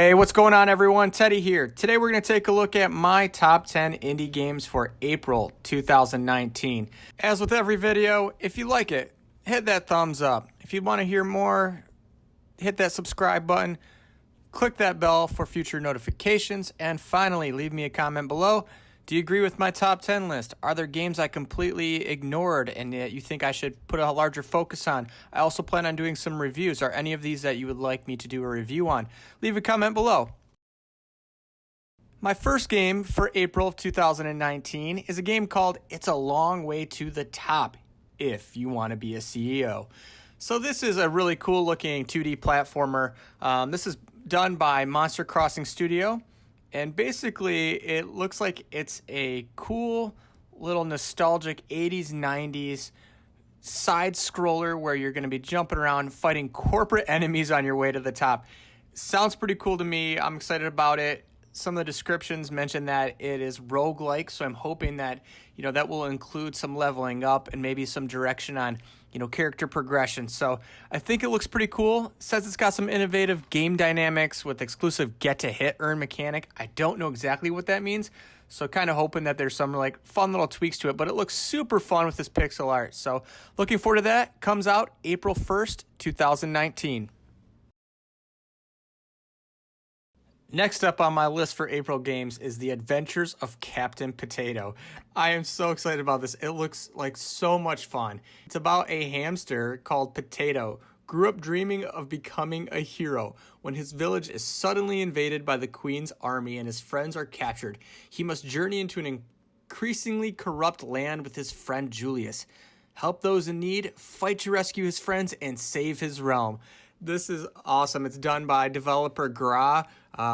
Hey, what's going on, everyone? Teddy here. Today we're going to take a look at my top 10 indie games for April 2019. As with every video, if you like it, hit that thumbs up. If you want to hear more, hit that subscribe button, click that bell for future notifications, and finally, leave me a comment below. Do you agree with my top 10 list? Are there games I completely ignored and that you think I should put a larger focus on? I also plan on doing some reviews. Are any of these that you would like me to do a review on? Leave a comment below. My first game for April of 2019 is a game called It's a Long Way to the Top If You Want to Be a CEO. So this is a really cool looking 2D platformer. This is done by Monster Crossing Studio. And basically, it looks like it's a cool little nostalgic 80s, 90s side scroller where you're going to be jumping around fighting corporate enemies on your way to the top. Sounds pretty cool to me. I'm excited about it. Some of the descriptions mention that it is roguelike, so I'm hoping that, that will include some leveling up and maybe some direction on, character progression. So I think it looks pretty cool. It says it's got some innovative game dynamics with exclusive get-to-hit earn mechanic. I don't know exactly what that means, so kind of hoping that there's some fun little tweaks to it, but it looks super fun with this pixel art. So looking forward to that. Comes out April 1st, 2019. Next up on my list for April games is The Adventures of Captain Potato. I am so excited about this. It looks like so much fun. It's about a hamster called Potato, grew up dreaming of becoming a hero. When his village is suddenly invaded by the Queen's army and his friends are captured, he must journey into an increasingly corrupt land with his friend Julius. Help those in need, fight to rescue his friends, and save his realm. This is awesome. It's done by developer Gra.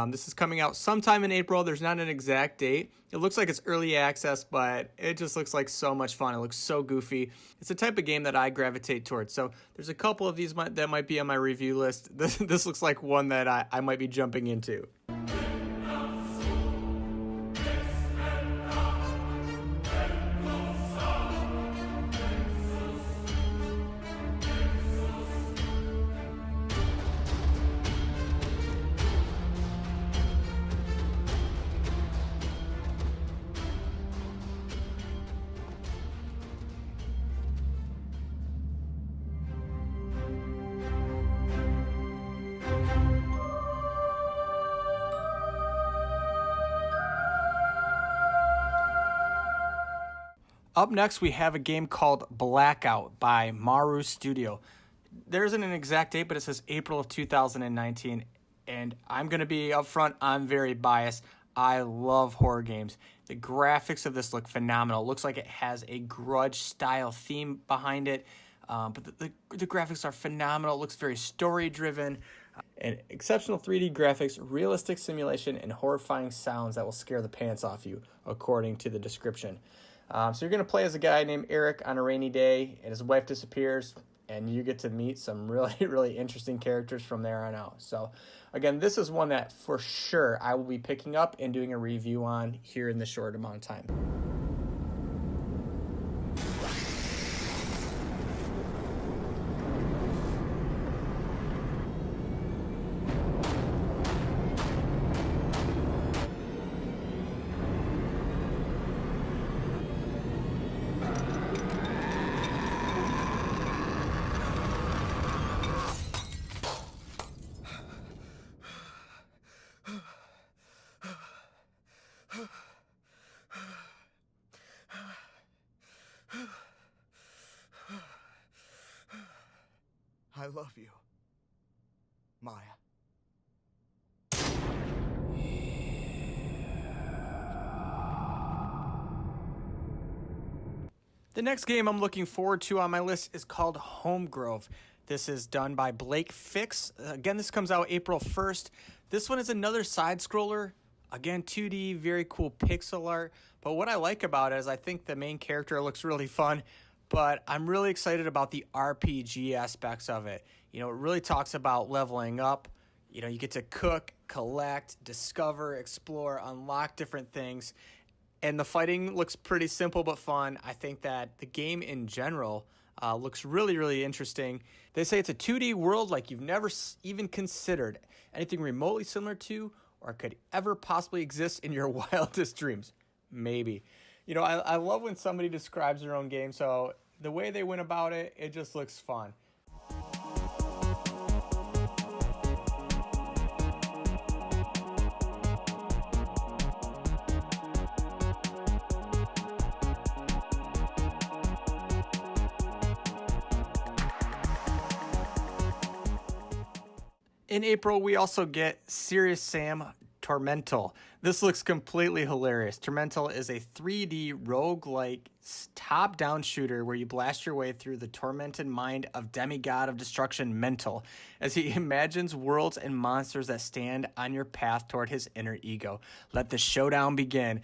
This is coming out sometime in April. There's not an exact date. It looks like it's early access, but it just looks like so much fun. It looks so goofy. It's the type of game that I gravitate towards. So there's a couple of these that might be on my review list. This looks like one that I might be jumping into. Up next, we have a game called Blackout by Maru Studio. There isn't an exact date, but it says April of 2019. And I'm going to be upfront, I'm very biased. I love horror games. The graphics of this look phenomenal. It looks like it has a Grudge-style theme behind it. But the graphics are phenomenal. It looks very story-driven. And exceptional 3D graphics, realistic simulation, and horrifying sounds that will scare the pants off you, according to the description. So you're going to play as a guy named Eric on a rainy day, and his wife disappears, and you get to meet some really, really interesting characters from there on out. So, again, this is one that for sure I will be picking up and doing a review on here in this short amount of time. I love you, Maya. The next game I'm looking forward to on my list is called Homegrove. This is done by Blake Fix. Again, this comes out April 1st. This one is another side scroller. Again, 2D, very cool pixel art. But what I like about it is I think the main character looks really fun, but I'm really excited about the RPG aspects of it. It really talks about leveling up. You get to cook, collect, discover, explore, unlock different things. And the fighting looks pretty simple but fun. I think that the game in general Looks really, really interesting. They say it's a 2D world like you've never even considered anything remotely similar to or could ever possibly exist in your wildest dreams. Maybe. I love when somebody describes their own game, so the way they went about it, it just looks fun. In April, we also get Serious Sam Tormental. This looks completely hilarious. Tormental is a 3D roguelike top-down shooter where you blast your way through the tormented mind of demigod of destruction Mental as he imagines worlds and monsters that stand on your path toward his inner ego. Let the showdown begin.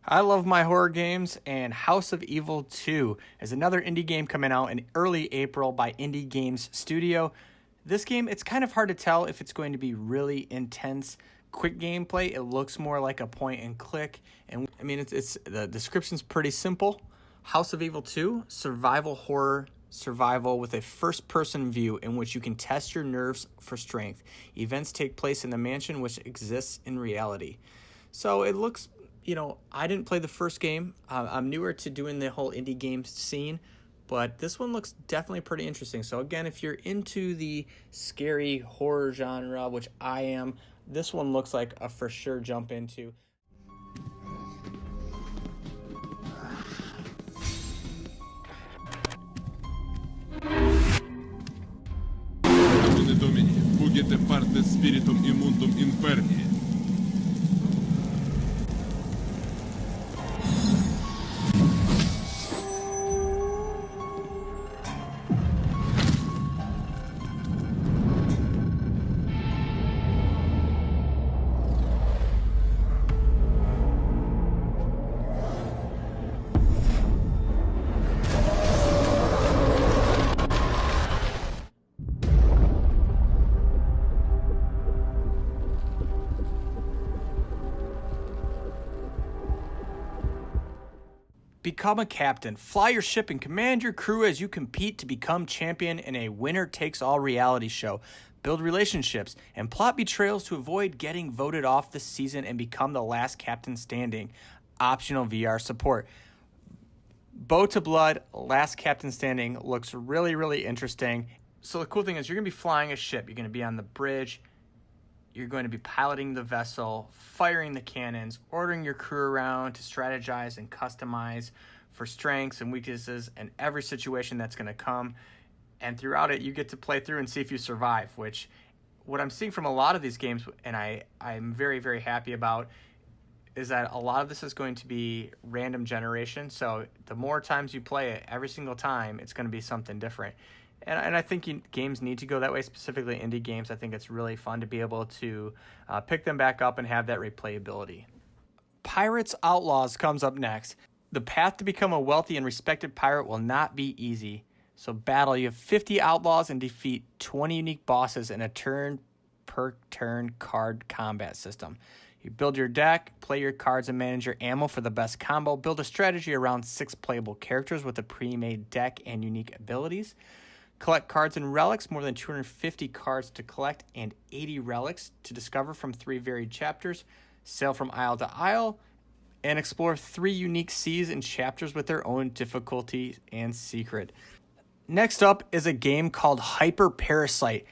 I love my horror games, and House of Evil 2 is another indie game coming out in early April by Indie Games Studio. This game, it's kind of hard to tell if it's going to be really intense, quick gameplay. It looks more like a point and click, and I mean, it's the description's pretty simple. House of Evil 2, survival horror survival with a first-person view in which you can test your nerves for strength. Events take place in the mansion which exists in reality. So it looks... I didn't play the first game. I'm newer to doing the whole indie games scene, but this one looks definitely pretty interesting. So again, if you're into the scary horror genre, which I am, this one looks like a for sure jump into. Domini, fugite parte spiritum immundum inferni. Become a captain, fly your ship, and command your crew as you compete to become champion in a winner-takes-all reality show. Build relationships and plot betrayals to avoid getting voted off this season and become the last captain standing. Optional VR support. Bow to Blood, Last Captain Standing looks really, really interesting. So the cool thing is you're going to be flying a ship. You're going to be on the bridge. You're going to be piloting the vessel, firing the cannons, ordering your crew around to strategize and customize for strengths and weaknesses and every situation that's going to come. And throughout it, you get to play through and see if you survive, which what I'm seeing from a lot of these games, and I'm very, very happy about, is that a lot of this is going to be random generation. So the more times you play it, every single time, it's going to be something different. And I think games need to go that way, specifically indie games. I think it's really fun to be able to pick them back up and have that replayability. Pirates Outlaws comes up next. The path to become a wealthy and respected pirate will not be easy. So battle. You have 50 outlaws and defeat 20 unique bosses in a turn-per-turn card combat system. You build your deck, play your cards, and manage your ammo for the best combo. Build a strategy around 6 playable characters with a pre-made deck and unique abilities. Collect cards and relics, more than 250 cards to collect and 80 relics to discover from 3 varied chapters. Sail from isle to isle and explore 3 unique seas and chapters with their own difficulty and secret. Next up is a game called Hyper Parasite.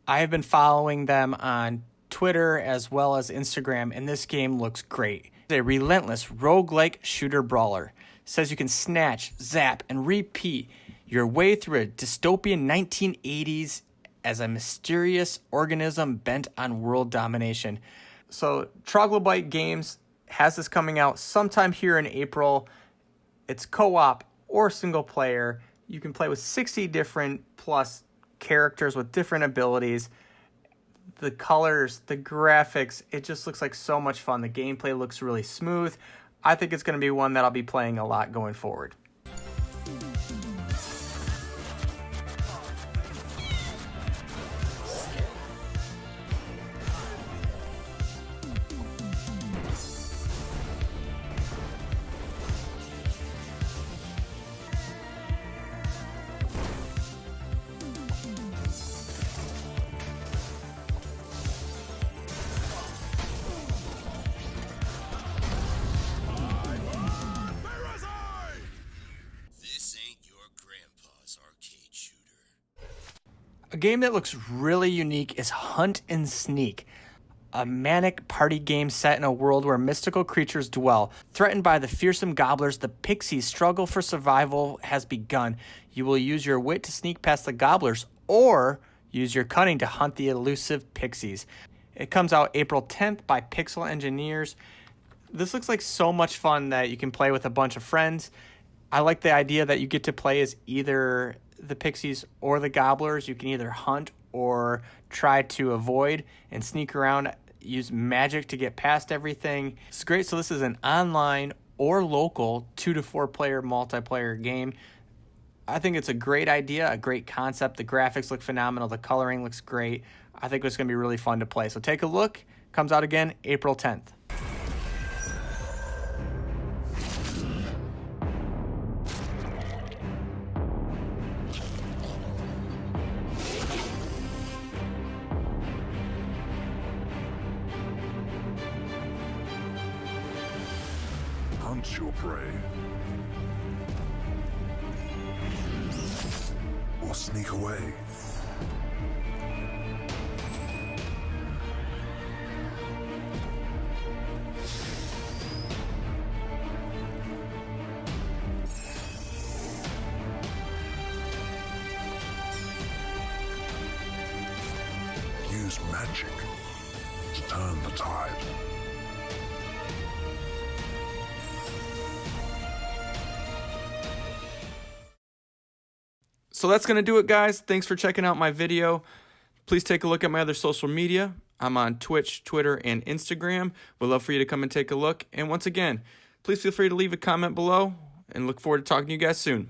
I have been following them on Twitter as well as Instagram, and this game looks great. It's a relentless roguelike shooter brawler. It says you can snatch, zap, and repeat your way through a dystopian 1980s as a mysterious organism bent on world domination. So Troglodyte Games has this coming out sometime here in April. It's co-op or single player. You can play with 60 different plus characters with different abilities. the colors, the graphics, it just looks like so much fun. The gameplay looks really smooth. I think it's going to be one that I'll be playing a lot going forward. A game that looks really unique is Hunt and Sneak, a manic party game set in a world where mystical creatures dwell. Threatened by the fearsome gobblers, the Pixies' struggle for survival has begun. You will use your wit to sneak past the gobblers, or use your cunning to hunt the elusive Pixies. It comes out April 10th by Pixel Engineers. This looks like so much fun that you can play with a bunch of friends. I like the idea that you get to play as either the Pixies or the gobblers. You can either hunt or try to avoid and sneak around, use magic to get past everything. It's great. So this is an online or local 2 to 4 player multiplayer game. I think it's a great idea, a great concept. The graphics look phenomenal. The coloring looks great. I think it's going to be really fun to play. So take a look. Comes out again April 10th. Hunt your prey. Or sneak away. Use magic to turn the tide. So that's going to do it, guys. Thanks for checking out my video. Please take a look at my other social media. I'm on Twitch, Twitter, and Instagram. We'd love for you to come and take a look. And once again, please feel free to leave a comment below, and look forward to talking to you guys soon.